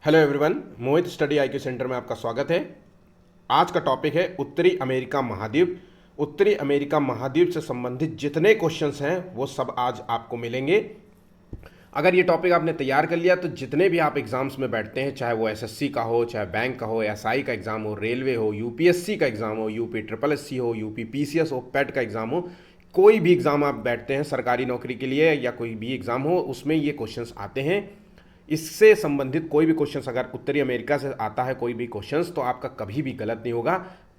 Hello everyone, मोहित study IQ centre में आपका स्वागत है। आज का टॉपिक है उत्तरी अमेरिका महाद्वीप। उत्तरी अमेरिका महाद्वीप से संबंधित जितने क्वेश्चंस हैं वो सब आज आपको मिलेंगे। अगर ये टॉपिक आपने तैयार कर लिया तो जितने भी आप एग्जाम्स में बैठते हैं, चाहे वो एसएससी का हो, चाहे बैंक का हो, एसआई का एग्जाम हो, रेलवे हो, यूपीएससी का एग्जाम हो, यूपी ट्रिपल एससी हो, यूपी पीसीएस हो, पेट का एग्जाम हो, कोई भी एग्जाम आप बैठते हैं सरकारी नौकरी के लिए या कोई भी एग्जाम हो, उसमें ये क्वेश्चंस आते हैं। इससे संबंधित कोई भी क्वेश्चंस अगर उत्तरी अमेरिका से आता है, कोई भी क्वेश्चंस, तो आपका कभी भी गलत नहीं होगा।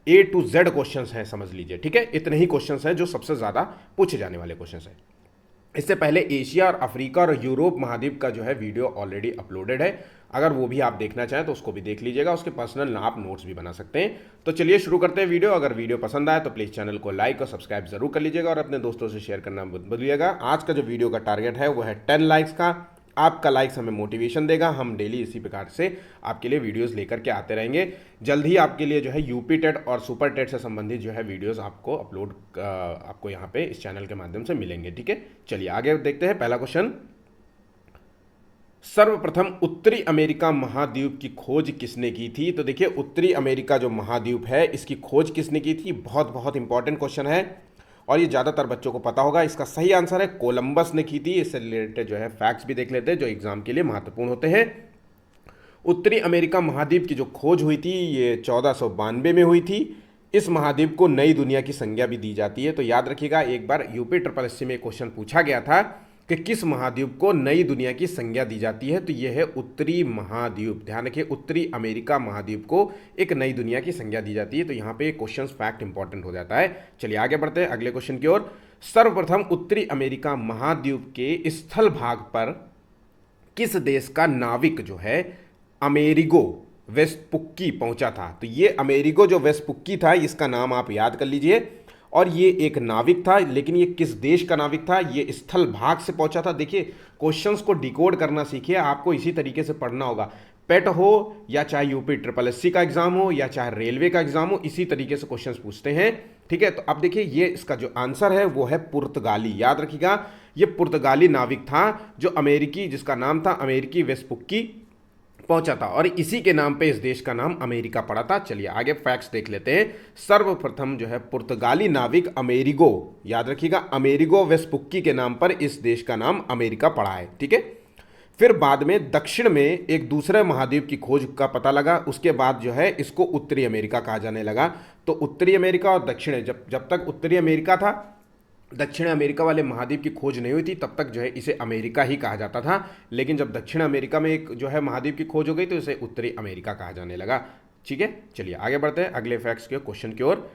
ए टू जेड क्वेश्चंस हैं, समझ लीजिए, ठीक है। इतने ही क्वेश्चंस हैं जो सबसे ज़्यादा पूछे जाने वाले क्वेश्चंस हैं। इससे पहले एशिया और अफ्रीका और यूरोप महाद्वीप का जो है वीडियो ऑलरेडी अपलोडेड है। अगर वो भी आप देखना चाहें तो उसको भी देख लीजिएगा, उसके पर्सनल आप नोट्स भी बना सकते हैं। तो चलिए शुरू करते हैं वीडियो। अगर वीडियो पसंद आए तो प्लीज़ चैनल को लाइक और सब्सक्राइब जरूर कर लीजिएगा और अपने दोस्तों से शेयर करना मत भूलिएगा। आज का जो वीडियो का टारगेट है वो है 10 लाइक्स का। आपका लाइक्स हमें मोटिवेशन देगा, हम डेली इसी प्रकार से आपके लिए वीडियोस लेकर के आते रहेंगे। जल्द ही आपके लिए जो है यूपी टेट और सुपर टेट से संबंधित जो है वीडियोस आपको आपको यहाँ पे इस चैनल के माध्यम से मिलेंगे, ठीक है। चलिए आगे देखते हैं। पहला क्वेश्चन, सर्वप्रथम उत्तरी अमेरिका महाद्वीप की खोज किसने की थी? तो देखिए, उत्तरी अमेरिका जो महाद्वीप है इसकी खोज किसने की थी? बहुत बहुत इंपॉर्टेंट क्वेश्चन है और ये ज़्यादातर बच्चों को पता होगा। इसका सही आंसर है कोलंबस ने की थी। इससे रिलेटेड जो है फैक्ट्स भी देख लेते हैं जो एग्जाम के लिए महत्वपूर्ण होते हैं। उत्तरी अमेरिका महाद्वीप की जो खोज हुई थी ये 1492 में हुई थी। इस महाद्वीप को नई दुनिया की संज्ञा भी दी जाती है। तो याद रखिएगा, एक बार यूपी ट्रिपल एससी में क्वेश्चन पूछा गया था कि किस महाद्वीप को नई दुनिया की संज्ञा दी जाती है, तो यह है उत्तरी महाद्वीप। ध्यान रखिए, उत्तरी अमेरिका महाद्वीप को एक नई दुनिया की संज्ञा दी जाती है। तो यहाँ पे क्वेश्चन फैक्ट इंपॉर्टेंट हो जाता है। चलिए आगे बढ़ते हैं अगले क्वेश्चन की ओर। सर्वप्रथम उत्तरी अमेरिका महाद्वीप के स्थल भाग पर किस देश का नाविक जो है अमेरिगो वेस्पुक्की पहुंचा था? तो ये अमेरिगो जो वेस्पुक्की था, इसका नाम आप याद कर लीजिए। और ये एक नाविक था, लेकिन ये किस देश का नाविक था? ये स्थल भाग से पहुंचा था। देखिए, क्वेश्चंस को डिकोड करना सीखिए, आपको इसी तरीके से पढ़ना होगा। पेट हो या चाहे यूपी ट्रिपल एससी का एग्जाम हो या चाहे रेलवे का एग्जाम हो, इसी तरीके से क्वेश्चंस पूछते हैं, ठीक है। तो अब देखिए, ये इसका जो आंसर है वो है पुर्तगाली। याद रखिएगा, ये पुर्तगाली नाविक था जो अमेरिकी, जिसका नाम था अमेरिकी वेस्पुक्की, पहुंचा था और इसी के नाम पे इस देश का नाम अमेरिका पड़ा था। चलिए आगे फैक्ट्स देख लेते हैं। सर्वप्रथम जो है पुर्तगाली नाविक अमेरिगो, याद रखिएगा, अमेरिगो वेस्पुक्की के नाम पर इस देश का नाम अमेरिका पड़ा है, ठीक है। फिर बाद में दक्षिण में एक दूसरे महाद्वीप की खोज का पता लगा। उसके बाद जो है इसको उत्तरी अमेरिका कहा जाने लगा। तो उत्तरी अमेरिका और दक्षिण, जब तक उत्तरी अमेरिका था, दक्षिण अमेरिका वाले महाद्वीप की खोज नहीं हुई थी, तब तक जो है इसे अमेरिका ही कहा जाता था। लेकिन जब दक्षिण अमेरिका में एक जो है महाद्वीप की खोज हो गई तो इसे उत्तरी अमेरिका कहा जाने लगा, ठीक है। चलिए आगे बढ़ते हैं अगले फैक्ट्स के क्वेश्चन की ओर।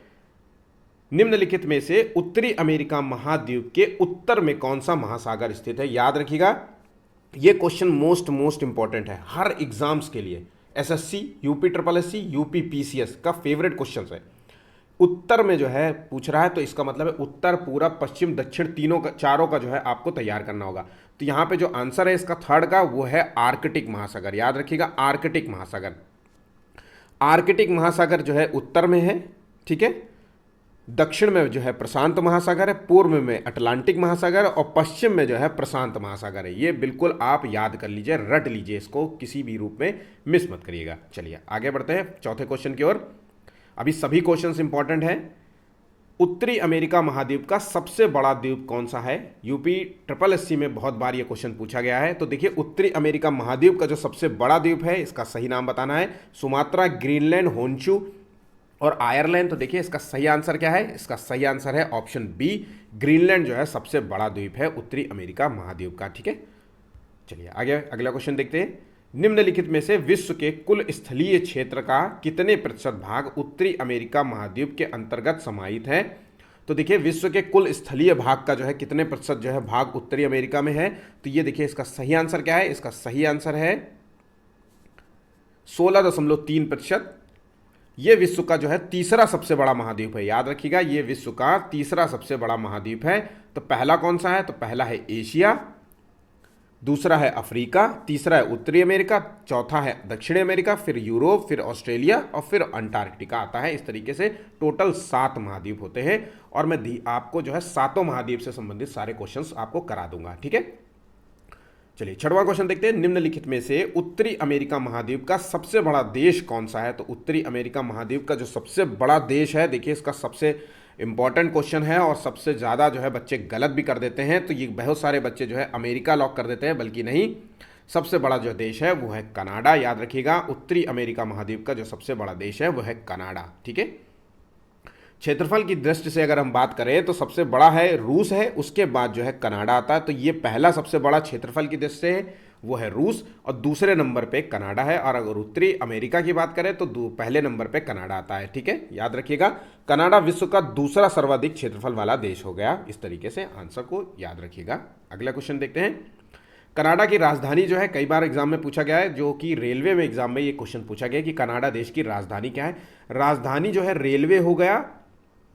निम्नलिखित में से उत्तरी अमेरिका महाद्वीप के उत्तर में कौन सा महासागर स्थित है? याद रखिएगा, ये क्वेश्चन मोस्ट इंपॉर्टेंट है हर एग्जाम्स के लिए। SSC, UP triple SC, UP PCS का फेवरेट क्वेश्चन है। उत्तर में जो है पूछ रहा है तो इसका मतलब है उत्तर, पूरब, पश्चिम, दक्षिण, तीनों का, चारों का जो है आपको तैयार करना होगा। तो यहाँ पे जो आंसर है इसका थर्ड का वो है आर्कटिक महासागर। याद रखिएगा, आर्कटिक महासागर। आर्कटिक महासागर जो है उत्तर में है, ठीक है। दक्षिण में जो है प्रशांत महासागर है, पूर्व में अटलांटिक महासागर और पश्चिम में जो है प्रशांत महासागर है। ये बिल्कुल आप याद कर लीजिए, रट लीजिए, इसको किसी भी रूप में मिस मत करिएगा। चलिए आगे बढ़ते हैं चौथे क्वेश्चन की ओर। अभी सभी क्वेश्चंस इंपॉर्टेंट हैं। उत्तरी अमेरिका महाद्वीप का सबसे बड़ा द्वीप कौन सा है? यूपी ट्रिपल एससी में बहुत बार ये क्वेश्चन पूछा गया है। तो देखिए, उत्तरी अमेरिका महाद्वीप का जो सबसे बड़ा द्वीप है इसका सही नाम बताना है। सुमात्रा, ग्रीनलैंड, होन्शू और आयरलैंड। तो देखिए, इसका सही आंसर क्या है? इसका सही आंसर है ऑप्शन बी, ग्रीनलैंड जो है सबसे बड़ा द्वीप है उत्तरी अमेरिका महाद्वीप का, ठीक है। चलिए आगे अगला क्वेश्चन देखते हैं। निम्नलिखित में से विश्व के कुल स्थलीय क्षेत्र का कितने प्रतिशत भाग उत्तरी अमेरिका महाद्वीप के अंतर्गत समाहित है? तो देखिए, विश्व के कुल स्थलीय भाग का जो है कितने प्रतिशत जो है भाग उत्तरी अमेरिका में है? तो ये देखिए, इसका सही आंसर क्या है? इसका सही आंसर है 16.3%। ये विश्व का जो है तीसरा सबसे बड़ा महाद्वीप है। याद रखिएगा, ये विश्व का तीसरा सबसे बड़ा महाद्वीप है। तो पहला कौन सा है? तो पहला है एशिया, दूसरा है अफ्रीका, तीसरा है उत्तरी अमेरिका, चौथा है दक्षिणी अमेरिका, फिर यूरोप, फिर ऑस्ट्रेलिया और फिर अंटार्कटिका आता है। इस तरीके से टोटल 7 महाद्वीप होते हैं और मैं आपको जो है सातों महाद्वीप से संबंधित सारे क्वेश्चंस आपको करा दूंगा, ठीक है। चलिए 6वां क्वेश्चन देखते हैं। निम्नलिखित में से उत्तरी अमेरिका महाद्वीप का सबसे बड़ा देश कौन सा है? तो उत्तरी अमेरिका महाद्वीप का जो सबसे बड़ा देश है, देखिए इसका सबसे इंपॉर्टेंट क्वेश्चन है और सबसे ज़्यादा जो है बच्चे गलत भी कर देते हैं। तो ये बहुत सारे बच्चे जो है अमेरिका लॉक कर देते हैं, बल्कि नहीं, सबसे बड़ा जो देश है वो है कनाडा। याद रखिएगा, उत्तरी अमेरिका महाद्वीप का जो सबसे बड़ा देश है वो है कनाडा। ठीक है। क्षेत्रफल की दृष्टि से अगर हम बात करें तो सबसे बड़ा है रूस है, उसके बाद जो है कनाडा आता है। तो ये पहला सबसे बड़ा क्षेत्रफल की दृष्टि से है वो है रूस और दूसरे नंबर पे कनाडा है। और अगर उत्तरी अमेरिका की बात करें तो पहले नंबर पे कनाडा आता है। ठीक है, याद रखिएगा, कनाडा विश्व का दूसरा सर्वाधिक क्षेत्रफल वाला देश हो गया। इस तरीके से आंसर को याद रखिएगा। अगला क्वेश्चन देखते हैं। कनाडा की राजधानी जो है, कई बार एग्जाम में पूछा गया है, जो कि रेलवे में एग्जाम में ये क्वेश्चन पूछा गया कि कनाडा देश की राजधानी क्या है। राजधानी जो है रेलवे हो गया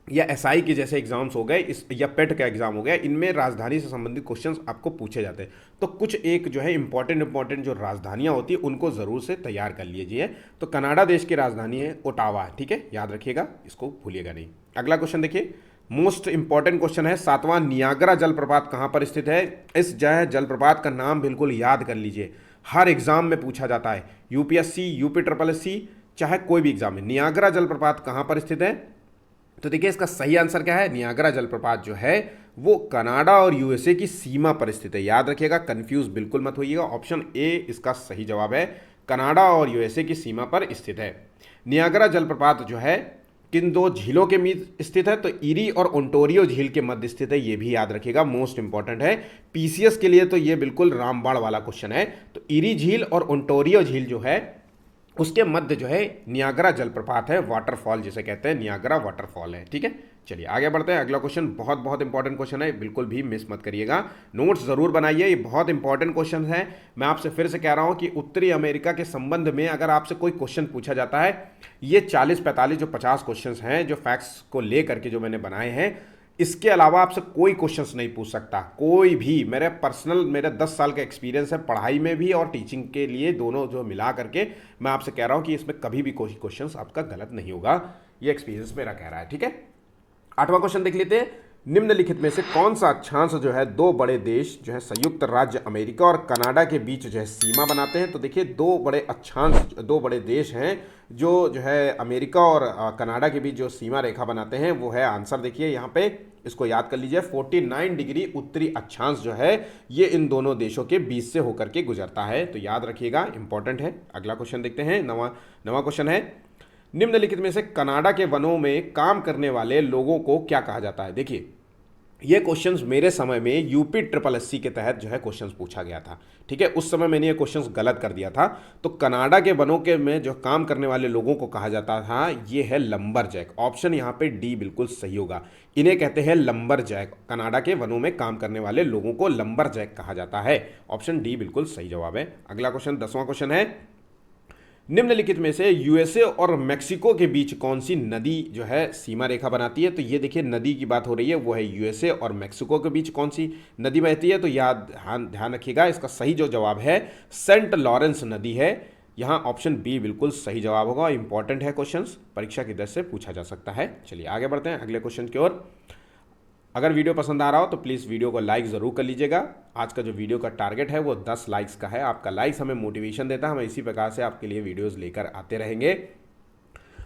या एसआई के जैसे एग्जाम्स हो गए, इस या पेट का एग्जाम हो गया, इनमें राजधानी से संबंधित क्वेश्चंस आपको पूछे जाते हैं। तो कुछ एक जो है इंपॉर्टेंट जो राजधानियां होती है उनको जरूर से तैयार कर लीजिए। तो कनाडा देश की राजधानी है ओटावा। ठीक है, याद रखिएगा, इसको भूलिएगा नहीं। अगला क्वेश्चन देखिए, मोस्ट इंपॉर्टेंट क्वेश्चन है। 7वां, नियाग्रा जलप्रपात कहाँ पर स्थित है? इस जलप्रपात का नाम बिल्कुल याद कर लीजिए, हर एग्जाम में पूछा जाता है, यूपीएससी, यूपी ट्रिपल एससी, चाहे कोई भी एग्जाम में। नियाग्रा जलप्रपात कहाँ पर स्थित है? तो देखिए इसका सही आंसर क्या है। नियाग्रा जलप्रपात जो है वो कनाडा और यूएसए की सीमा पर स्थित है। याद रखिएगा, कंफ्यूज बिल्कुल मत होइएगा, ऑप्शन ए इसका सही जवाब है, कनाडा और यूएसए की सीमा पर स्थित है। नियाग्रा जलप्रपात जो है किन दो झीलों के बीच स्थित है? तो ईरी और ओंटारियो झील के मध्य स्थित है। ये भी याद रखिएगा, मोस्ट इंपॉर्टेंट है पीसीएस के लिए। तो ये बिल्कुल रामबाण वाला क्वेश्चन है। तो ईरी झील और ओंटारियो झील जो है उसके मध्य जो है नियाग्रा जलप्रपात है, वाटरफॉल जिसे कहते हैं, नियाग्रा वाटरफॉल है। ठीक है, चलिए आगे बढ़ते हैं। अगला क्वेश्चन बहुत बहुत इंपॉर्टेंट क्वेश्चन है, बिल्कुल भी मिस मत करिएगा, नोट्स जरूर बनाइए, ये बहुत इंपॉर्टेंट क्वेश्चन है। मैं आपसे फिर से कह रहा हूं कि उत्तरी अमेरिका के संबंध में अगर आपसे कोई क्वेश्चन पूछा जाता है, ये 40-45 जो 50 क्वेश्चन हैं जो फैक्ट्स को लेकर के जो मैंने बनाए हैं, इसके अलावा आपसे कोई क्वेश्चंस नहीं पूछ सकता, कोई भी। मेरा 10 साल का एक्सपीरियंस है पढ़ाई में भी और टीचिंग के लिए, दोनों जो मिला करके मैं आपसे कह रहा हूं कि इसमें कभी भी कोई क्वेश्चंस आपका गलत नहीं होगा, ये एक्सपीरियंस मेरा कह रहा है। ठीक है, 8वां क्वेश्चन देख लेते हैं। निम्नलिखित में से कौन सा अक्षांश जो है दो बड़े देश जो है संयुक्त राज्य अमेरिका और कनाडा के बीच जो है सीमा बनाते हैं? तो देखिए दो बड़े अक्षांश, दो बड़े देश हैं जो है अमेरिका और कनाडा के बीच जो सीमा रेखा बनाते हैं, वो है, आंसर देखिए यहाँ पे, इसको याद कर लीजिए, 49 डिग्री उत्तरी अक्षांश जो है ये इन दोनों देशों के बीच से होकर के गुजरता है। तो याद रखिएगा, इंपॉर्टेंट है। अगला क्वेश्चन देखते हैं, नवा क्वेश्चन है। निम्नलिखित में से कनाडा के वनों में काम करने वाले लोगों को क्या कहा जाता है? देखिए ये क्वेश्चंस मेरे समय में यूपी ट्रिपल एससी के तहत जो है क्वेश्चंस पूछा गया था। ठीक है, उस समय मैंने ये क्वेश्चंस गलत कर दिया था। तो कनाडा के वनों के में जो काम करने वाले लोगों को कहा जाता था, ये है लंबरजैक। ऑप्शन यहाँ पे डी बिल्कुल सही होगा, इन्हें कहते हैं लंबरजैक। कनाडा के वनों में काम करने वाले लोगों को लंबरजैक कहा जाता है। ऑप्शन डी बिल्कुल सही जवाब है। अगला क्वेश्चन, 10वां क्वेश्चन है। निम्नलिखित में से यूएसए और मेक्सिको के बीच कौन सी नदी जो है सीमा रेखा बनाती है? तो ये देखिए नदी की बात हो रही है, वो है यूएसए और मेक्सिको के बीच कौन सी नदी बहती है? तो याद ध्यान रखिएगा, इसका सही जो जवाब है सेंट लॉरेंस नदी है। यहाँ ऑप्शन बी बिल्कुल सही जवाब होगा। इंपॉर्टेंट है क्वेश्चन, परीक्षा की दृष्टि से पूछा जा सकता है। चलिए आगे बढ़ते हैं अगले क्वेश्चन की ओर। अगर वीडियो पसंद आ रहा हो तो प्लीज़ वीडियो को लाइक ज़रूर कर लीजिएगा। आज का जो वीडियो का टारगेट है वो 10 लाइक्स का है। आपका लाइक्स हमें मोटिवेशन देता है, हम इसी प्रकार से आपके लिए वीडियोस लेकर आते रहेंगे।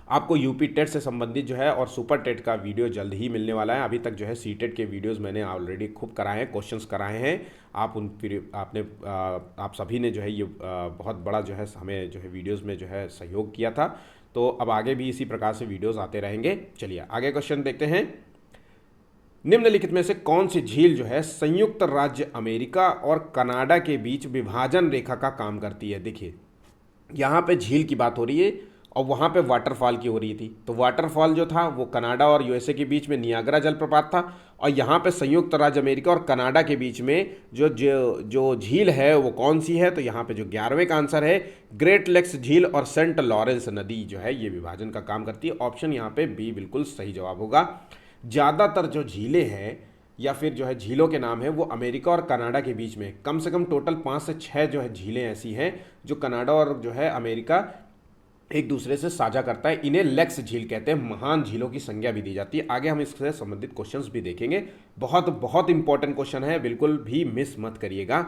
आपको यूपी टेट से संबंधित जो है और सुपर टेट का वीडियो जल्द ही मिलने वाला है। अभी तक जो है सी टेट के वीडियोस मैंने ऑलरेडी खूब कराए हैं, क्वेश्चंस कराए हैं। आप सभी ने जो है ये बहुत बड़ा जो है हमें जो है वीडियोज़ में जो है सहयोग किया था। तो अब आगे भी इसी प्रकार से वीडियोज़ आते रहेंगे। चलिए आगे क्वेश्चन देखते हैं। निम्नलिखित में से कौन सी झील जो है संयुक्त राज्य अमेरिका और कनाडा के बीच विभाजन रेखा का काम करती है? देखिए यहाँ पे झील की बात हो रही है और वहाँ पे वाटरफॉल की हो रही थी। तो वाटरफॉल जो था वो कनाडा और यूएसए के बीच में नियाग्रा जलप्रपात था, और यहाँ पे संयुक्त राज्य अमेरिका और कनाडा के बीच में जो झील है वो कौन सी है? तो यहाँ पे जो 11वें का आंसर है ग्रेट लेक्स झील और सेंट लॉरेंस नदी जो है ये विभाजन का काम करती है। ऑप्शन यहाँ पे बी बिल्कुल सही जवाब होगा। ज़्यादातर जो झीलें हैं या फिर जो है झीलों के नाम है वो अमेरिका और कनाडा के बीच में, कम से कम टोटल 5 से 6 जो है झीलें ऐसी हैं जो कनाडा और जो है अमेरिका एक दूसरे से साझा करता है। इन्हें लेक्स झील कहते हैं, महान झीलों की संज्ञा भी दी जाती है। आगे हम इससे संबंधित क्वेश्चंस भी देखेंगे। बहुत बहुत इंपॉर्टेंट क्वेश्चन है, बिल्कुल भी मिस मत करिएगा।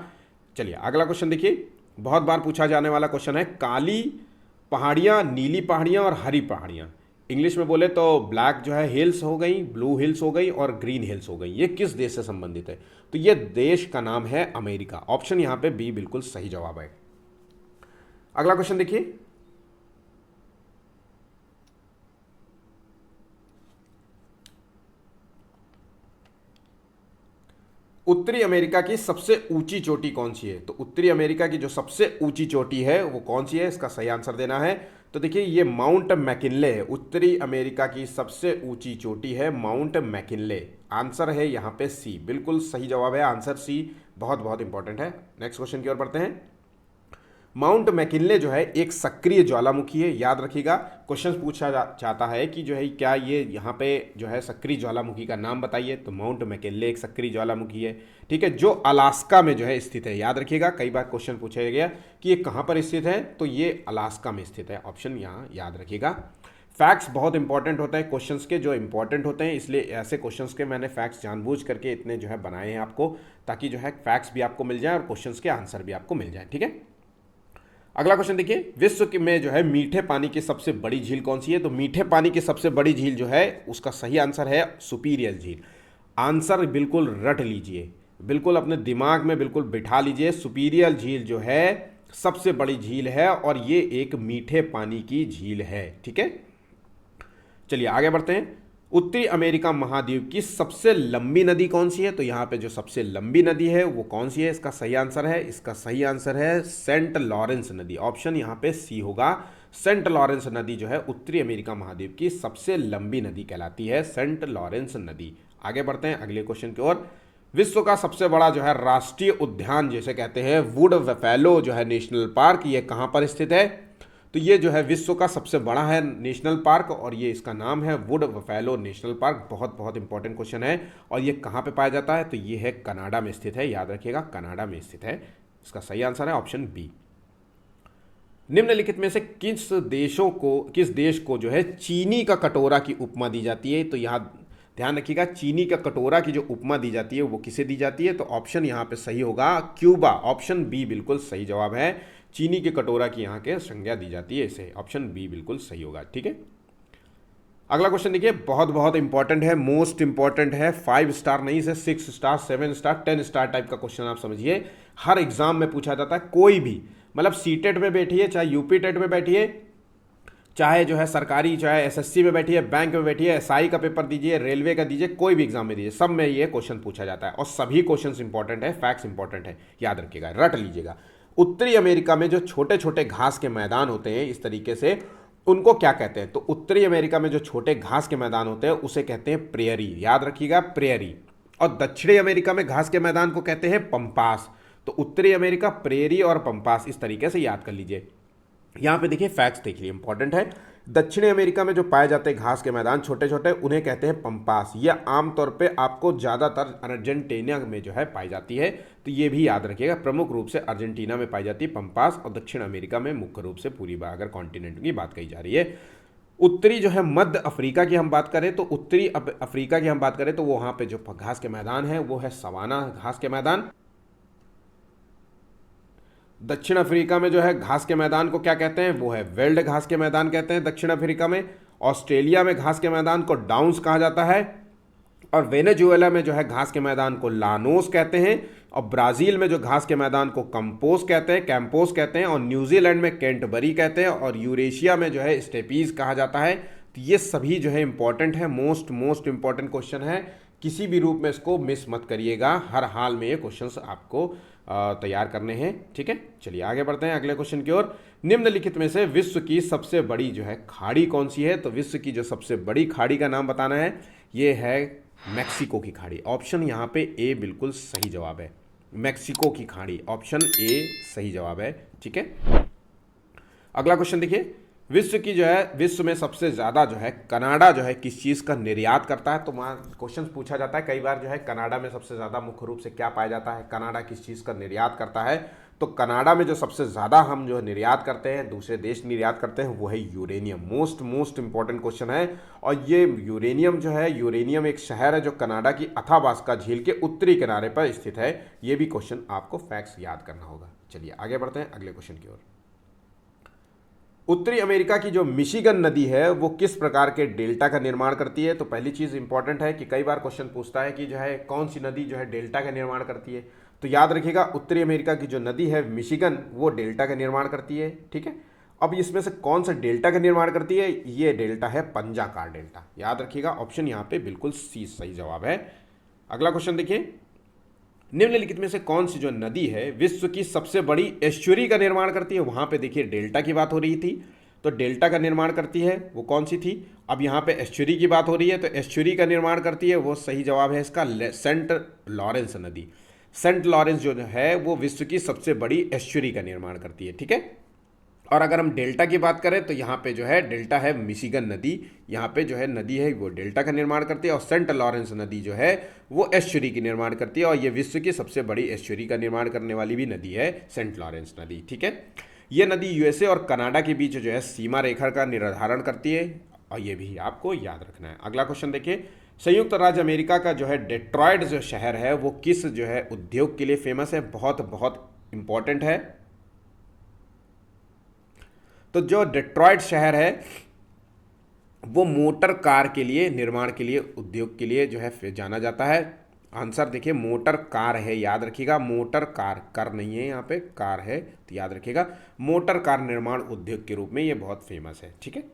चलिए अगला क्वेश्चन देखिए, बहुत बार पूछा जाने वाला क्वेश्चन है, काली पहाड़ियाँ, नीली पहाड़ियाँ और हरी पहाड़ियाँ, इंग्लिश में बोले तो ब्लैक जो है हिल्स हो गई, ब्लू हिल्स हो गई और ग्रीन हिल्स हो गई, ये किस देश से संबंधित है? तो ये देश का नाम है अमेरिका। ऑप्शन यहाँ पे बी बिल्कुल सही जवाब है। अगला क्वेश्चन देखिए, उत्तरी अमेरिका की सबसे ऊंची चोटी कौन सी है? तो उत्तरी अमेरिका की जो सबसे ऊंची चोटी है वो कौन सी है, इसका सही आंसर देना है। तो देखिए ये माउंट मैकिनले है, उत्तरी अमेरिका की सबसे ऊंची चोटी है माउंट मैकिनले। आंसर है यहाँ पे सी, बिल्कुल सही जवाब है आंसर सी, बहुत बहुत इंपॉर्टेंट है। नेक्स्ट क्वेश्चन की ओर बढ़ते हैं। माउंट मैकिनले जो है एक सक्रिय ज्वालामुखी है, याद रखिएगा। क्वेश्चन पूछा चाहता है कि जो है क्या ये यहाँ पे जो है सक्रिय ज्वालामुखी का नाम बताइए, तो माउंट मैकिनले एक सक्रिय ज्वालामुखी है, ठीक है, जो अलास्का में जो है स्थित है। याद रखिएगा, कई बार क्वेश्चन पूछा गया कि ये कहाँ पर स्थित है, तो ये अलास्का में स्थित है। ऑप्शन यहाँ याद रखिएगा। फैक्ट्स बहुत इंपॉर्टेंट होते हैं, क्वेश्चंस के जो इंपॉर्टेंट होते हैं, इसलिए ऐसे क्वेश्चंस के मैंने फैक्ट्स जानबूझ करके इतने जो है बनाए हैं आपको, ताकि जो है फैक्ट्स भी आपको मिल जाए और क्वेश्चंस के आंसर भी आपको मिल जाए, ठीक है। अगला क्वेश्चन देखिए, विश्व में जो है मीठे पानी की सबसे बड़ी झील कौन सी है? तो मीठे पानी की सबसे बड़ी झील जो है उसका सही आंसर है सुपीरियर झील। आंसर बिल्कुल रट लीजिए, बिल्कुल अपने दिमाग में बिल्कुल बिठा लीजिए, सुपीरियर झील जो है सबसे बड़ी झील है और ये एक मीठे पानी की झील है, ठीक है। चलिए आगे बढ़ते हैं। उत्तरी अमेरिका महाद्वीप की सबसे लंबी नदी कौन सी है? तो यहाँ पे जो सबसे लंबी नदी है वो कौन सी है, इसका सही आंसर है, इसका सही आंसर है सेंट लॉरेंस नदी। ऑप्शन यहाँ पे सी होगा। सेंट लॉरेंस नदी जो है उत्तरी अमेरिका महाद्वीप की सबसे लंबी नदी कहलाती है, सेंट लॉरेंस नदी। आगे बढ़ते हैं अगले क्वेश्चन की ओर। विश्व का सबसे बड़ा जो है राष्ट्रीय उद्यान जिसे कहते हैं वुड बफेलो जो है नेशनल पार्क, ये कहाँ पर स्थित है? तो ये जो है विश्व का सबसे बड़ा है नेशनल पार्क और ये इसका नाम है वुड बफेलो नेशनल पार्क। बहुत बहुत इंपॉर्टेंट क्वेश्चन है। और ये कहाँ पे पाया जाता है? तो ये है कनाडा में स्थित है, याद रखिएगा कनाडा में स्थित है। इसका सही आंसर है ऑप्शन बी। निम्नलिखित में से किस देश को जो है चीनी का कटोरा की उपमा दी जाती है? तो यहाँ ध्यान रखिएगा, चीनी का कटोरा की जो उपमा दी जाती है वो किसे दी जाती है? तो ऑप्शन यहाँ पे सही होगा क्यूबा। ऑप्शन बी बिल्कुल सही जवाब है। चीनी के कटोरा की यहाँ के संज्ञा दी जाती है इसे। ऑप्शन बी बिल्कुल सही होगा, ठीक है। अगला क्वेश्चन देखिए, बहुत बहुत इंपॉर्टेंट है, मोस्ट इंपॉर्टेंट है। 5 स्टार नहीं से 6 स्टार, 7 स्टार, 10 स्टार टाइप का क्वेश्चन आप समझिए। हर एग्जाम में पूछा जाता है, कोई भी मतलब सीटेट में बैठिए, चाहे यूपी टेट में बैठिए, चाहे जो है सरकारी, चाहे एसएससी में बैठिए, बैंक में बैठिए, एसआई का पेपर दीजिए, रेलवे का दीजिए, कोई भी एग्जाम में दीजिए, सब में ये क्वेश्चन पूछा जाता है और सभी क्वेश्चंस इंपॉर्टेंट है, फैक्ट्स इंपॉर्टेंट है, याद रखिएगा, रट लीजिएगा। उत्तरी अमेरिका में जो छोटे छोटे घास के मैदान होते हैं इस तरीके से, उनको क्या कहते हैं? तो उत्तरी अमेरिका में जो छोटे घास के मैदान होते हैं उसे कहते हैं प्रेयरी, याद रखिएगा प्रेयरी। और दक्षिणी अमेरिका में घास के मैदान को कहते हैं पंपास। तो उत्तरी अमेरिका, प्रेयरी और पंपास, इस तरीके से याद कर लीजिए। यहाँ पे देखिए फैक्ट्स देखिए, इंपॉर्टेंट है। दक्षिणी अमेरिका में जो पाए जाते हैं घास के मैदान छोटे छोटे, उन्हें कहते हैं पंपास। ये आमतौर पे आपको ज़्यादातर अर्जेंटीना में जो है पाई जाती है, तो ये भी याद रखिएगा, प्रमुख रूप से अर्जेंटीना में पाई जाती है पंपास, और दक्षिण अमेरिका में मुख्य रूप से पूरी बार अगर कॉन्टिनेंट की बात कही जा रही है। उत्तरी जो है मध्य अफ्रीका की हम बात करें, तो उत्तरी अफ्रीका की हम बात करें तो वहाँ पे जो घास के मैदान है वो है सवाना घास के मैदान। दक्षिण अफ्रीका में जो है घास के मैदान को क्या कहते हैं? वो है वेल्ड घास के मैदान कहते हैं दक्षिण अफ्रीका में। ऑस्ट्रेलिया में घास के मैदान को डाउन्स कहा जाता है, और वेनेजुएला में जो है घास के मैदान को लानोस कहते हैं, और ब्राज़ील में जो घास के मैदान को कंपोस कहते हैं, कैंपोस कहते हैं, और न्यूजीलैंड में कैंटबरी कहते हैं, और यूरेशिया में जो है स्टेपीज कहा जाता है। तो ये सभी जो है इंपॉर्टेंट है, मोस्ट इंपॉर्टेंट क्वेश्चन है, किसी भी रूप में इसको मिस मत करिएगा, हर हाल में ये क्वेश्चंस आपको तैयार करने हैं, ठीक है। चलिए आगे बढ़ते हैं अगले क्वेश्चन की ओर। निम्नलिखित में से विश्व की सबसे बड़ी जो है खाड़ी कौन सी है? तो विश्व की जो सबसे बड़ी खाड़ी का नाम बताना है, ये है मैक्सिको की खाड़ी। ऑप्शन यहाँ पे ए बिल्कुल सही जवाब है, मैक्सिको की खाड़ी, ऑप्शन ए सही जवाब है, ठीक है। अगला क्वेश्चन देखिए, विश्व की जो है विश्व में सबसे ज़्यादा जो है कनाडा जो है किस चीज़ का निर्यात करता है? तो वहाँ क्वेश्चन पूछा जाता है कई बार जो है कनाडा में सबसे ज़्यादा मुख्य रूप से क्या पाया जाता है, कनाडा किस चीज़ का निर्यात करता है? तो कनाडा में जो सबसे ज़्यादा हम जो है निर्यात करते हैं, दूसरे देश निर्यात करते हैं, वो है यूरेनियम। मोस्ट इंपॉर्टेंट क्वेश्चन है। और ये यूरेनियम जो है, यूरेनियम एक शहर है जो कनाडा की अथाबास्का झील के उत्तरी किनारे पर स्थित है। ये भी क्वेश्चन आपको फैक्ट्स याद करना होगा। चलिए आगे बढ़ते हैं अगले क्वेश्चन की ओर। उत्तरी अमेरिका की जो मिशिगन नदी है वो किस प्रकार के डेल्टा का निर्माण करती है? तो पहली चीज़ इंपॉर्टेंट है कि कई बार क्वेश्चन पूछता है कि जो है कौन सी नदी जो है डेल्टा का निर्माण करती है। तो याद रखिएगा उत्तरी अमेरिका की जो नदी है मिशिगन, वो डेल्टा का निर्माण करती है। ठीक है, अब इसमें से कौन सा डेल्टा का निर्माण करती है? ये डेल्टा है पंजाकार डेल्टा। याद रखिएगा ऑप्शन यहाँ पे बिल्कुल सी सही जवाब है। अगला क्वेश्चन देखिए, निम्नलिखित में से कौन सी जो नदी है विश्व की सबसे बड़ी एस्चुरी का निर्माण करती है? वहां पे देखिए डेल्टा की बात हो रही थी, तो डेल्टा का निर्माण करती है वो कौन सी थी? अब यहाँ पे एस्चुरी की बात हो रही है, तो एस्चुरी का निर्माण करती है वो सही जवाब है इसका सेंट लॉरेंस नदी। सेंट लॉरेंस जो है वो विश्व की सबसे बड़ी एस्चुरी का निर्माण करती है। ठीक है, और अगर हम डेल्टा की बात करें तो यहाँ पे जो है डेल्टा है मिशिगन नदी, यहाँ पे जो है नदी है वो डेल्टा का निर्माण करती है, और सेंट लॉरेंस नदी जो है वो एस्चुरी की निर्माण करती है, और ये विश्व की सबसे बड़ी एस्चुरी का निर्माण करने वाली भी नदी है सेंट लॉरेंस नदी। ठीक है, ये नदी यूएसए और कनाडा के बीच जो है सीमा रेखा का निर्धारण करती है, और ये भी आपको याद रखना है। अगला क्वेश्चन देखिए, संयुक्त राज्य अमेरिका का जो है डेट्रॉयट जो शहर है वो किस जो है उद्योग के लिए फेमस है? बहुत बहुत इंपॉर्टेंट है। तो जो डेट्रॉयट शहर है वो मोटर कार के लिए, निर्माण के लिए, उद्योग के लिए जो है जाना जाता है। आंसर देखिए मोटर कार है, याद रखिएगा मोटर कार, कर नहीं है यहाँ पे, कार है, तो याद रखिएगा मोटर कार निर्माण उद्योग के रूप में ये बहुत फेमस है। ठीक है,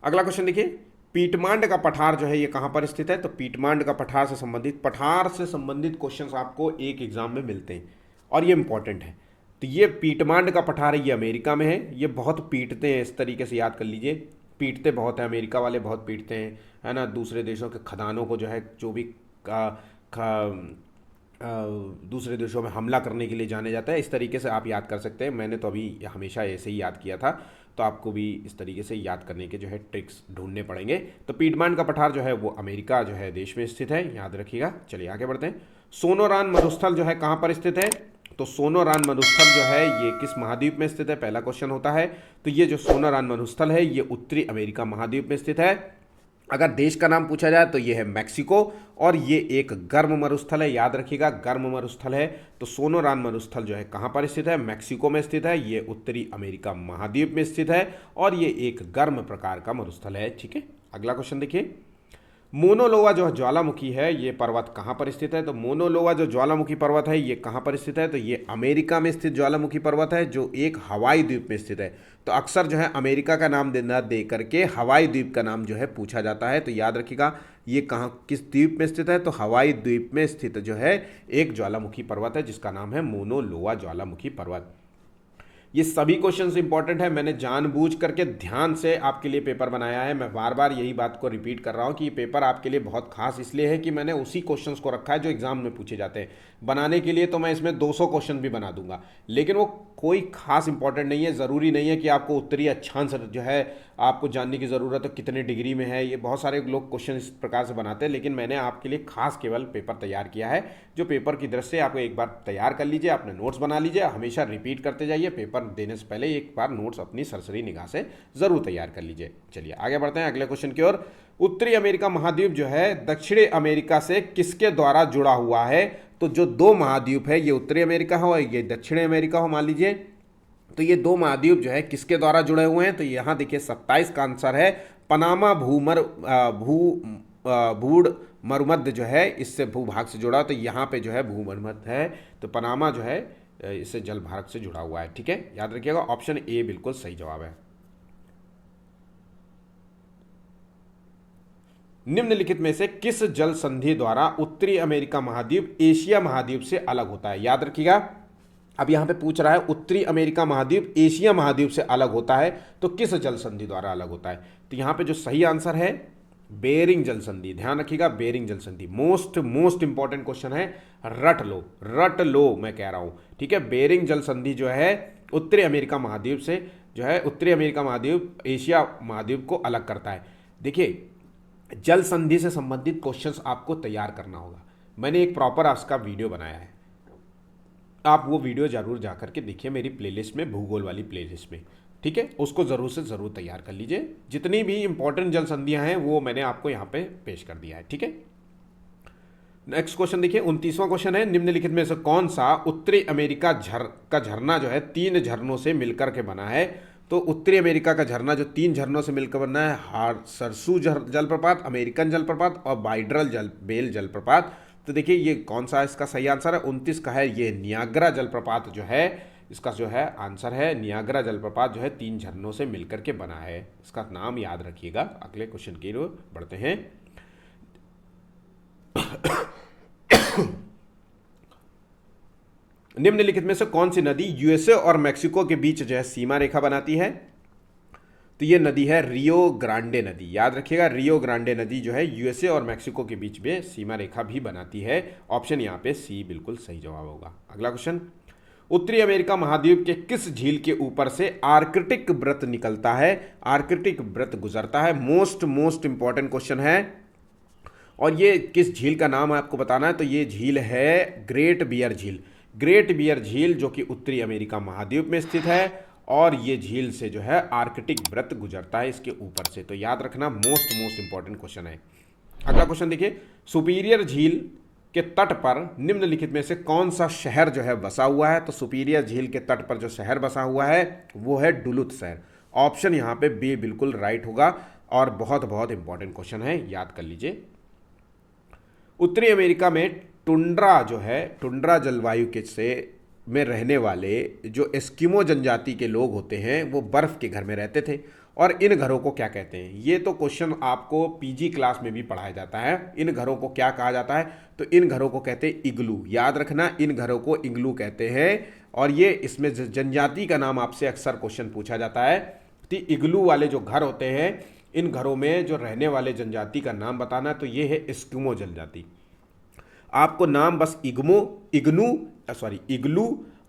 अगला क्वेश्चन देखिए, पीटमांड का पठार जो है ये कहाँ पर स्थित है? तो पीटमांड का पठार से संबंधित क्वेश्चंस आपको एक एग्जाम में मिलते हैं और ये इंपॉर्टेंट है। तो ये पीटमांड का पठार है, ये अमेरिका में है। ये बहुत पीटते हैं, इस तरीके से याद कर लीजिए, पीटते बहुत हैं, अमेरिका वाले बहुत पीटते हैं, है ना। दूसरे देशों के खदानों को जो है, जो भी दूसरे देशों में हमला करने के लिए जाने जाता है। इस तरीके से आप याद कर सकते हैं। मैंने तो अभी हमेशा ऐसे ही याद किया था, तो आपको भी इस तरीके से याद करने के जो है ट्रिक्स ढूंढने पड़ेंगे। तो पीटमांड का पठार जो है वो अमेरिका जो है देश में स्थित है, याद रखिएगा। चलिए आगे बढ़ते हैं। सोनोरान मरुस्थल जो है कहाँ पर स्थित है? तो सोनोरान मरुस्थल जो है ये किस महाद्वीप में स्थित है? पहला क्वेश्चन होता है। तो ये जो सोनोरान मरुस्थल है ये उत्तरी अमेरिका महाद्वीप में स्थित है। अगर देश का नाम पूछा जाए तो ये है मैक्सिको, और ये एक गर्म मरुस्थल है, याद रखिएगा गर्म मरुस्थल है। तो सोनोरान मरुस्थल जो है कहाँ पर स्थित है? मैक्सिको में स्थित है। ये उत्तरी अमेरिका महाद्वीप में स्थित है और ये एक गर्म प्रकार का मरुस्थल है। ठीक है, अगला क्वेश्चन देखिए, मोनोलोवा जो ज्वालामुखी है ये पर्वत कहाँ पर स्थित है? तो मोनोलोवा जो ज्वालामुखी पर्वत है ये कहाँ पर स्थित है? तो ये अमेरिका में स्थित ज्वालामुखी पर्वत है जो एक हवाई द्वीप में स्थित है। तो अक्सर जो है अमेरिका का नाम न दे करके हवाई द्वीप का नाम जो है पूछा जाता है। तो याद रखिएगा ये कहाँ, किस द्वीप में स्थित है? तो हवाई द्वीप में स्थित जो है एक ज्वालामुखी पर्वत है जिसका नाम है मोनोलोवा ज्वालामुखी पर्वत। ये सभी क्वेश्चंस इंपॉर्टेंट है, मैंने जानबूझ करके ध्यान से आपके लिए पेपर बनाया है। मैं बार बार यही बात को रिपीट कर रहा हूँ कि ये पेपर आपके लिए बहुत खास इसलिए है कि मैंने उसी क्वेश्चंस को रखा है जो एग्जाम में पूछे जाते हैं। बनाने के लिए तो मैं इसमें 200 क्वेश्चन भी बना दूंगा, लेकिन वो कोई खास इंपॉर्टेंट नहीं है। ज़रूरी नहीं है कि आपको उत्तरी अक्षांश जो है आपको जानने की ज़रूरत है कितने डिग्री में है। ये बहुत सारे लोग क्वेश्चन इस प्रकार से बनाते हैं, लेकिन मैंने आपके लिए खास केवल पेपर तैयार किया है जो पेपर की दृष्टि से आपको एक बार तैयार कर लीजिए, अपने नोट्स बना लीजिए, हमेशा रिपीट करते जाइए। पेपर देने से पहले एक बार नोट्स अपनी सरसरी निगाह से ज़रूर तैयार कर लीजिए। चलिए आगे बढ़ते हैं अगले क्वेश्चन की ओर। उत्तरी अमेरिका महाद्वीप जो है दक्षिणी अमेरिका से किसके द्वारा जुड़ा हुआ है? तो जो दो महाद्वीप है, ये उत्तरी अमेरिका हो और ये दक्षिणी अमेरिका हो, मान लीजिए, तो ये दो महाद्वीप जो है किसके द्वारा जुड़े हुए हैं? तो यहाँ देखिए 27 का आंसर है पनामा भूड मरुमध्य जो है इससे भूभाग से जुड़ा। तो यहाँ पे जो है भूमरुमध्य है, तो पनामा जो है इससे जल भाग से जुड़ा हुआ है। ठीक है, याद रखिएगा ऑप्शन ए बिल्कुल सही जवाब है। निम्नलिखित में से किस जल संधि द्वारा उत्तरी अमेरिका महाद्वीप एशिया महाद्वीप से अलग होता है? याद रखिएगा, अब यहां पे पूछ रहा है उत्तरी अमेरिका महाद्वीप एशिया महाद्वीप से अलग होता है तो किस जल संधि द्वारा अलग होता है? तो यहां पे जो सही आंसर है बेरिंग जल संधि। ध्यान रखिएगा बेरिंग जल संधि मोस्ट इंपॉर्टेंट क्वेश्चन है, रट लो मैं कह रहा हूं। ठीक है, बेरिंग जल संधि जो है उत्तरी अमेरिका महाद्वीप से जो है उत्तरी अमेरिका महाद्वीप एशिया महाद्वीप को अलग करता है। देखिए जल संधि से संबंधित क्वेश्चंस आपको तैयार करना होगा, मैंने एक प्रॉपर उसका वीडियो बनाया है। आप वो वीडियो ज़रूर जा करके देखिए मेरी प्लेलिस्ट में, भूगोल वाली प्लेलिस्ट में, ठीक है। उसको ज़रूर से ज़रूर तैयार कर लीजिए। जितनी भी इंपॉर्टेंट जल संधियाँ हैं वो मैंने आपको यहाँ पे पेश कर दिया है, ठीक है। नेक्स्ट क्वेश्चन देखिए, 29वां क्वेश्चन है, निम्नलिखित में से कौन सा उत्तरी अमेरिका का झरना जो है 3 झरनों से मिलकर के बना है। तो उत्तरी अमेरिका का झरना जो 3 झरनों से मिलकर बना है, सरसू जलप्रपात, अमेरिकन जलप्रपात और बाइड्रल बेल जलप्रपात। तो देखिए ये कौन सा इसका सही आंसर है, 29 का है ये नियाग्रा जलप्रपात जो है, इसका जो है आंसर है नियाग्रा जलप्रपात जो है 3 झरनों से मिलकर के बना है। इसका नाम याद रखिएगा। अगले क्वेश्चन की ओर बढ़ते हैं। निम्नलिखित में से कौन सी नदी यूएसए और मैक्सिको के बीच जो है सीमा रेखा बनाती है। तो ये नदी है रियो ग्रांडे नदी। याद रखिएगा, रियो ग्रांडे नदी जो है यूएसए और मैक्सिको के बीच में सीमा रेखा भी बनाती है। ऑप्शन यहाँ पे सी बिल्कुल सही जवाब होगा। अगला क्वेश्चन, उत्तरी अमेरिका महाद्वीप के किस झील के ऊपर से आर्कटिक वृत्त निकलता है, आर्कटिक वृत्त गुजरता है। मोस्ट इंपॉर्टेंट क्वेश्चन है। और ये किस झील का नाम आपको बताना है। तो ये झील है ग्रेट बियर झील। ग्रेट बियर झील जो कि उत्तरी अमेरिका महाद्वीप में स्थित है, और ये झील से जो है आर्कटिक वृत्त गुजरता है इसके ऊपर से। तो याद रखना, मोस्ट इंपॉर्टेंट क्वेश्चन है। अगला क्वेश्चन देखिए, सुपीरियर झील के तट पर निम्नलिखित में से कौन सा शहर जो है बसा हुआ है। तो सुपीरियर झील के तट पर जो शहर बसा हुआ है वो है डुलुथ शहर। ऑप्शन यहाँ पे बी बिल्कुल राइट होगा, और बहुत इंपॉर्टेंट क्वेश्चन है, याद कर लीजिए। उत्तरी अमेरिका में टुंड्रा जो है, टुंड्रा जलवायु के से में रहने वाले जो एस्किमो जनजाति के लोग होते हैं वो बर्फ़ के घर में रहते थे। और इन घरों को क्या कहते हैं, ये तो क्वेश्चन आपको पीजी क्लास में भी पढ़ाया जाता है। इन घरों को क्या कहा जाता है। तो इन घरों को कहते हैं इग्लू। याद रखना, इन घरों को इग्लू कहते हैं। और ये इसमें जनजाति का नाम आपसे अक्सर क्वेश्चन पूछा जाता है। तो इग्लू वाले जो घर होते हैं, इन घरों में जो रहने वाले जनजाति का नाम बताना। तो ये है एस्किमो जनजाति। आपको नाम बस इग्लू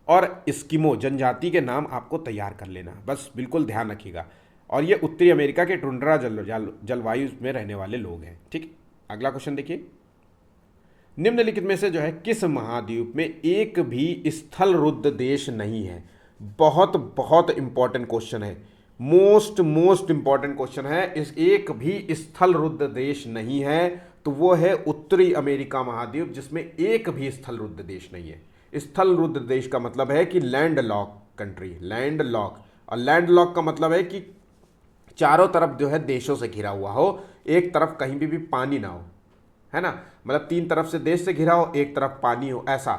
और एस्किमो जनजाति के नाम आपको तैयार कर लेना, बस बिल्कुल ध्यान रखिएगा। और ये उत्तरी अमेरिका के टुंड्रा जलवायु में रहने वाले लोग हैं, ठीक। अगला क्वेश्चन देखिए, निम्नलिखित में से जो है किस महाद्वीप में एक भी स्थल रुद्ध देश नहीं है। बहुत इंपॉर्टेंट क्वेश्चन है, मोस्ट इंपॉर्टेंट क्वेश्चन है। इस एक भी स्थल रुद्ध देश नहीं है, तो वो है उत्तरी अमेरिका महाद्वीप, जिसमें एक भी स्थल रुद्ध देश नहीं है। स्थल रुद्ध देश का मतलब है कि land lock country, land lock. और लैंड लॉक का मतलब है कि चारों तरफ जो है देशों से घिरा हुआ हो, एक तरफ कहीं भी पानी ना हो, है ना। मतलब 3 तरफ से देश से घिरा हो, एक तरफ पानी हो, ऐसा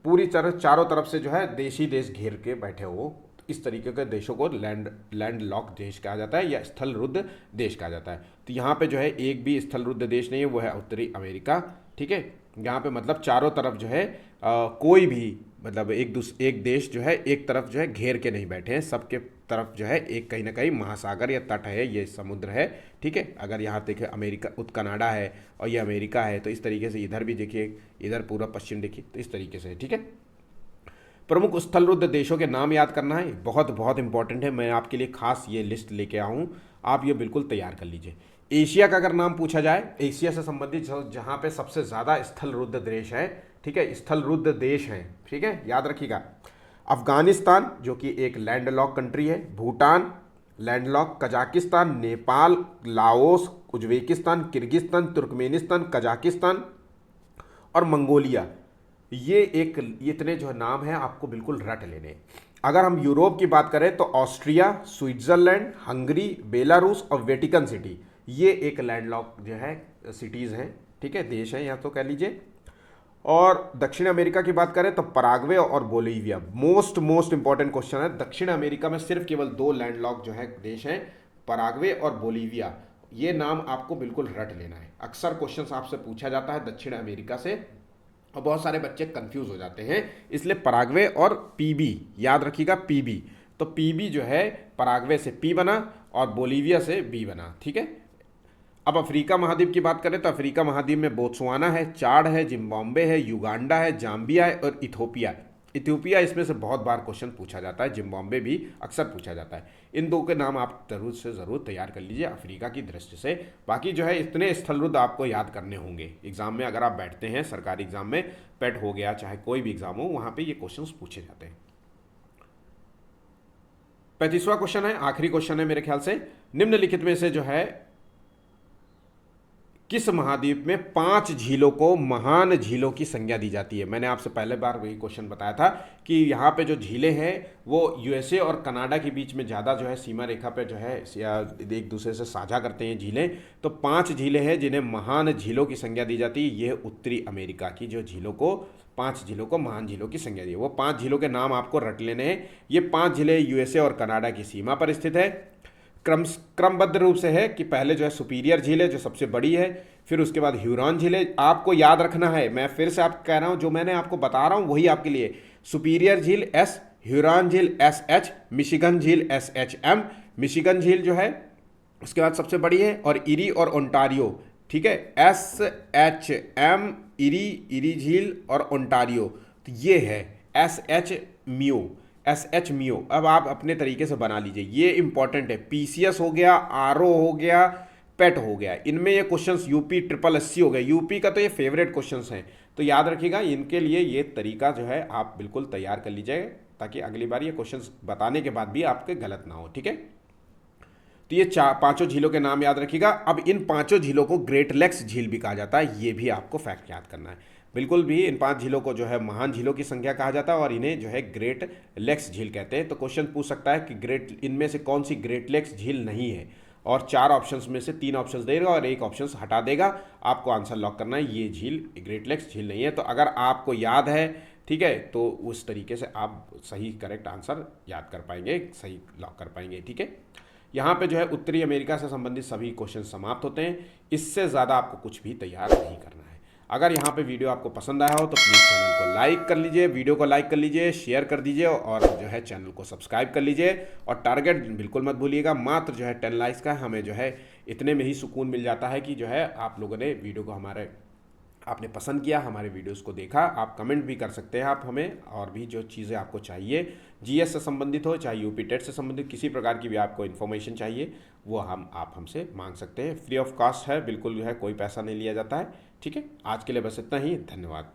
पूरी तरह चारों तरफ से जो है देश ही देश घेर के बैठे हो। इस तरीके के देशों को लैंड लॉक देश कहा जाता है, या स्थल रुद्ध देश कहा जाता है। तो यहाँ पे जो है एक भी स्थल रुद्ध देश नहीं है, वो है उत्तरी अमेरिका, ठीक है। यहाँ पे मतलब चारों तरफ जो है कोई भी मतलब एक देश जो है एक तरफ जो है घेर के नहीं बैठे हैं, सबके तरफ जो है एक कहीं ना कहीं महासागर या तट है, ये समुद्र है, ठीक है। अगर यहाँ देखें अमेरिका कनाडा है और ये अमेरिका है, तो इस तरीके से इधर भी देखिए, इधर पूरा पश्चिम देखिए, तो इस तरीके से, ठीक है। प्रमुख स्थल रुद्ध देशों के नाम याद करना है, बहुत इंपॉर्टेंट है। मैं आपके लिए खास ये लिस्ट लेके आया हूँ, आप ये बिल्कुल तैयार कर लीजिए। एशिया का अगर नाम पूछा जाए, एशिया से संबंधित जहाँ पे सबसे ज़्यादा स्थल रुद्ध देश है, ठीक है, स्थल रुद्ध देश हैं, ठीक है, याद रखिएगा। अफगानिस्तान जो कि एक लैंडलॉक कंट्री है, Bhutan landlock, Kazakhstan, Nepal, Laos, Uzbekistan, Kyrgyzstan, Turkmenistan, Kazakhstan और मंगोलिया। ये इतने जो नाम हैं आपको बिल्कुल रट लेने। अगर हम यूरोप की बात करें तो ऑस्ट्रिया, स्विट्जरलैंड, हंगरी, बेलारूस और वेटिकन सिटी, ये एक लैंडलॉक जो है सिटीज़ हैं, ठीक है, देश हैं, यहाँ तो कह लीजिए। और दक्षिण अमेरिका की बात करें तो पराग्वे और बोलीविया। मोस्ट इंपॉर्टेंट क्वेश्चन है। दक्षिण अमेरिका में सिर्फ केवल 2 लैंडलॉक जो है देश हैं, पराग्वे और बोलीविया। ये नाम आपको बिल्कुल रट लेना है। अक्सर क्वेश्चन आपसे पूछा जाता है दक्षिण अमेरिका से, और बहुत सारे बच्चे कंफ्यूज हो जाते हैं, इसलिए पराग्वे और पीबी याद रखिएगा, पीबी। तो पीबी जो है पराग्वे से पी बना और बोलीविया से बी बना, ठीक है। अब अफ्रीका महाद्वीप की बात करें तो अफ्रीका महाद्वीप में बोत्सवाना है, चाड है, जिम्बाब्वे है, युगांडा है, जाम्बिया है और इथोपिया है। इथियोपिया इसमें से बहुत बार क्वेश्चन पूछा जाता है, जिम्बाब्वे भी अक्सर पूछा जाता है। इन दो के नाम आप जरूर से ज़रूर तैयार कर लीजिए अफ्रीका की दृष्टि से। बाकी जो है इतने स्थलरुद्ध आपको याद करने होंगे एग्जाम में, अगर आप बैठते हैं सरकारी एग्जाम में, पेट हो गया चाहे कोई भी एग्जाम हो, वहाँ पे ये क्वेश्चन पूछे जाते हैं। 35वां क्वेश्चन है, आखिरी क्वेश्चन है मेरे ख्याल से। निम्नलिखित में से जो है किस महाद्वीप में 5 झीलों को महान झीलों की संज्ञा दी जाती है? मैंने आपसे पहले बार वही क्वेश्चन बताया था कि यहाँ पे जो झीलें हैं वो यूएसए और कनाडा के बीच में ज़्यादा जो है सीमा रेखा पे जो है या एक दूसरे से साझा करते हैं झीलें। तो 5 झीलें हैं जिन्हें महान झीलों की संज्ञा दी जाती है। ये उत्तरी अमेरिका की जो झीलों को, 5 झीलों को महान झीलों की संज्ञा दी है। वो 5 झीलों के नाम आपको रट लेने हैं। ये 5 झीलें यूएसए और कनाडा की सीमा पर स्थित है। क्रमबद्ध रूप से है कि पहले जो है सुपीरियर झील है जो सबसे बड़ी है, फिर उसके बाद ह्यूरॉन झील है। आपको याद रखना है, मैं फिर से आप कह रहा हूँ, जो मैंने आपको बता रहा हूँ वही आपके लिए। सुपीरियर झील एस, ह्यूरॉन झील एस एच, मिशिगन झील एस एच एम। मिशिगन झील जो है उसके बाद सबसे बड़ी है, और इरी और ओंटारियो, ठीक है, एस एच एम, इरी झील और ओंटारियो, तो ये है S H mu, S H mu. अब आप अपने तरीके से बना लीजिए, ये इंपॉर्टेंट है। पीसीएस हो गया, आरओ हो गया, पेट हो गया, इनमें ये क्वेश्चंस यूपी SSSC हो गए। यूपी का तो ये फेवरेट क्वेश्चंस हैं, तो याद रखिएगा इनके लिए ये तरीका जो है आप बिल्कुल तैयार कर लीजिएगा, ताकि अगली बार ये क्वेश्चंस बताने के बाद भी आपके गलत ना हो, ठीक है। तो ये 5 झीलों के नाम याद रखिएगा। अब इन 5 झीलों को ग्रेट लेक्स झील भी कहा जाता है, ये भी आपको फैक्ट याद करना है। बिल्कुल भी इन 5 झीलों को जो है महान झीलों की संख्या कहा जाता है, और इन्हें जो है ग्रेट लेक्स झील कहते हैं। तो क्वेश्चन पूछ सकता है कि इनमें से कौन सी ग्रेट लेक्स झील नहीं है, और 4 ऑप्शंस में से 3 ऑप्शंस देगा और 1 ऑप्शन हटा देगा। आपको आंसर लॉक करना है, ये झील ग्रेट लेक्स झील नहीं है। तो अगर आपको याद है, ठीक है, तो उस तरीके से आप सही करेक्ट आंसर याद कर पाएंगे, सही लॉक कर पाएंगे, ठीक है। यहाँ पे जो है उत्तरी अमेरिका से संबंधित सभी क्वेश्चन समाप्त होते हैं। इससे ज़्यादा आपको कुछ भी तैयार नहीं करना है। अगर यहाँ पे वीडियो आपको पसंद आया हो तो प्लीज़ चैनल को लाइक कर लीजिए, वीडियो को लाइक कर लीजिए, शेयर कर दीजिए, और जो है चैनल को सब्सक्राइब कर लीजिए। और टारगेट बिल्कुल मत भूलिएगा, मात्र जो है 10 लाइक्स का। हमें जो है इतने में ही सुकून मिल जाता है कि जो है आप लोगों ने वीडियो को आपने पसंद किया, हमारे वीडियोस को देखा। आप कमेंट भी कर सकते हैं आप हमें, और भी जो चीज़ें आपको चाहिए जीएस से संबंधित हो, चाहे यूपी टेट से संबंधित किसी प्रकार की भी आपको इन्फॉर्मेशन चाहिए, वो आप हमसे मांग सकते हैं। फ्री ऑफ कॉस्ट है, बिल्कुल जो है कोई पैसा नहीं लिया जाता है, ठीक है। आज के लिए बस इतना ही, धन्यवाद।